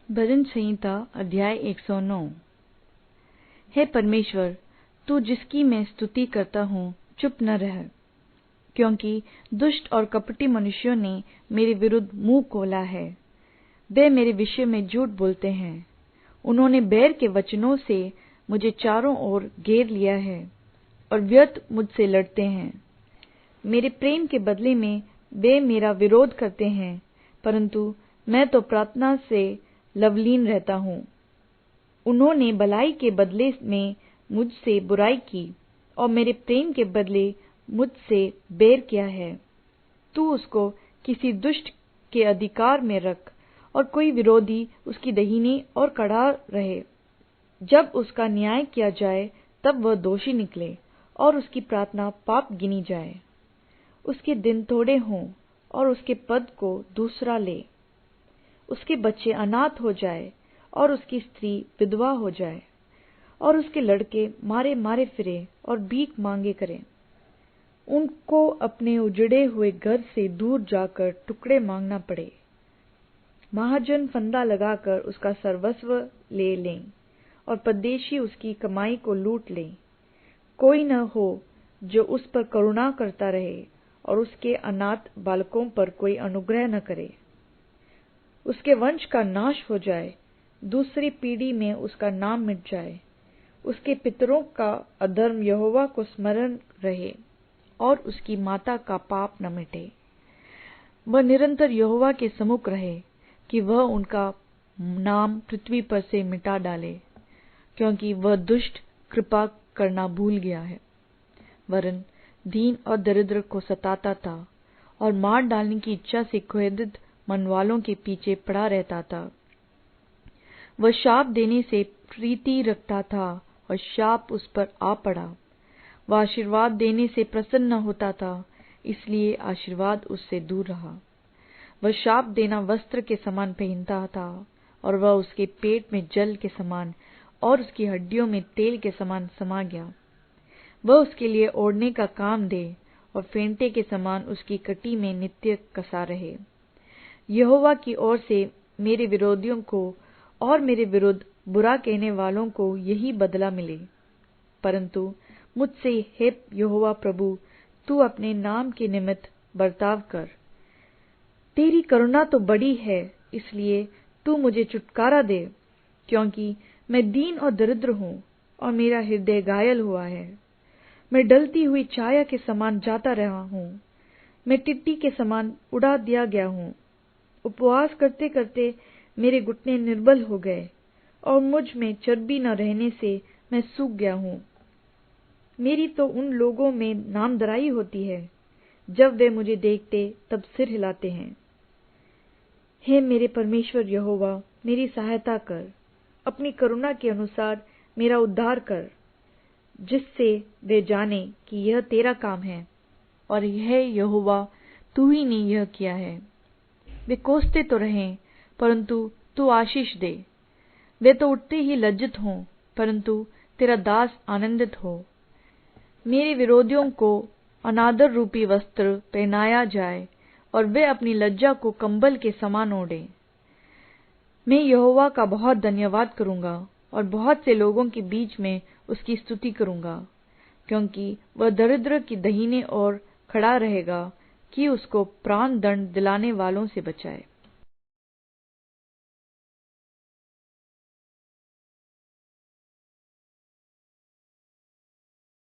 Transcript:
भजन संहिता अध्याय 109। हे परमेश्वर, तू जिसकी मैं स्तुति करता हूँ, चुप न रह, क्योंकि दुष्ट और कपटी मनुष्यों ने मेरे विरुद्ध मुंह खोला है। वे मेरे विषय में झूठ बोलते हैं। उन्होंने बैर के वचनों से मुझे चारों ओर घेर लिया है और व्यर्थ मुझसे लड़ते हैं। मेरे प्रेम के बदले में वे मेरा विरोध करते हैं, परंतु मैं तो प्रार्थना से लवलीन रहता हूँ। उन्होंने भलाई के बदले में मुझसे बुराई की और मेरे प्रेम के बदले मुझसे बैर किया है। तू उसको किसी दुष्ट के अधिकार में रख और कोई विरोधी उसकी दाहिनी ओर खड़ा रहे। जब उसका न्याय किया जाए तब वह दोषी निकले और उसकी प्रार्थना पाप गिनी जाए। उसके दिन थोड़े हों और उसके पद को दूसरा ले। उसके बच्चे अनाथ हो जाए और उसकी स्त्री विधवा हो जाए और उसके लड़के मारे मारे फिरे और भीख मांगे करें। उनको अपने उजड़े हुए घर से दूर जाकर टुकड़े मांगना पड़े। महाजन फंदा लगाकर उसका सर्वस्व ले लें और परदेशी उसकी कमाई को लूट लें। कोई न हो जो उस पर करुणा करता रहे और उसके अनाथ बालकों पर कोई अनुग्रह न करे। उसके वंश का नाश हो जाए, दूसरी पीढ़ी में उसका नाम मिट जाए। उसके पितरों का अधर्म यहोवा को स्मरण रहे और उसकी माता का पाप न मिटे। वह निरंतर यहोवा के सम्मुख रहे कि वह उनका नाम पृथ्वी पर से मिटा डाले, क्योंकि वह दुष्ट कृपा करना भूल गया है, वरन दीन और दरिद्र को सताता था और मार डालने की इच्छा से क्रोधित मन वालों के पीछे पड़ा रहता था। वह शाप देने से प्रीति रखता था और शाप उस पर आ पड़ा। वह आशीर्वाद देने से प्रसन्न होता था, इसलिए आशीर्वाद उससे दूर रहा। वह शाप देना वस्त्र के समान पहनता था और वह उसके पेट में जल के समान और उसकी हड्डियों में तेल के समान समा गया। वह उसके लिए ओढ़ने का काम दे और फेंटे के समान उसकी कटी में नित्य कसा रहे। यहोवा की ओर से मेरे विरोधियों को और मेरे विरुद्ध बुरा कहने वालों को यही बदला मिले। परंतु मुझसे हे यहोवा प्रभु, तू अपने नाम के निमित्त बर्ताव कर। तेरी करुणा तो बड़ी है, इसलिए तू मुझे छुटकारा दे, क्योंकि मैं दीन और दरिद्र हूँ और मेरा हृदय घायल हुआ है। मैं डलती हुई छाया के समान जाता रहा हूँ। मैं टिड्डी के समान उड़ा दिया गया हूँ। उपवास करते करते मेरे घुटने निर्बल हो गए और मुझ में चर्बी न रहने से मैं सूख गया हूँ। मेरी तो उन लोगों में नामधराई होती है, जब वे मुझे देखते तब सिर हिलाते हैं। हे मेरे परमेश्वर यहोवा, मेरी सहायता कर, अपनी करुणा के अनुसार मेरा उद्धार कर, जिससे वे जाने कि यह तेरा काम है और हे यहोवा, तू ही ने यह किया है। वे कोसते तो रहें, परंतु तू आशीष दे। वे तो उठते ही लज्जित हों, परंतु तेरा दास आनंदित हो। मेरे विरोधियों को अनादर रूपी वस्त्र पहनाया जाए और वे अपनी लज्जा को कंबल के समान ओढ़े। मैं यहोवा का बहुत धन्यवाद करूंगा और बहुत से लोगों के बीच में उसकी स्तुति करूंगा, क्योंकि वह दरिद्र की दाहिने ओर खड़ा रहेगा कि उसको प्राण दंड दिलाने वालों से बचाए।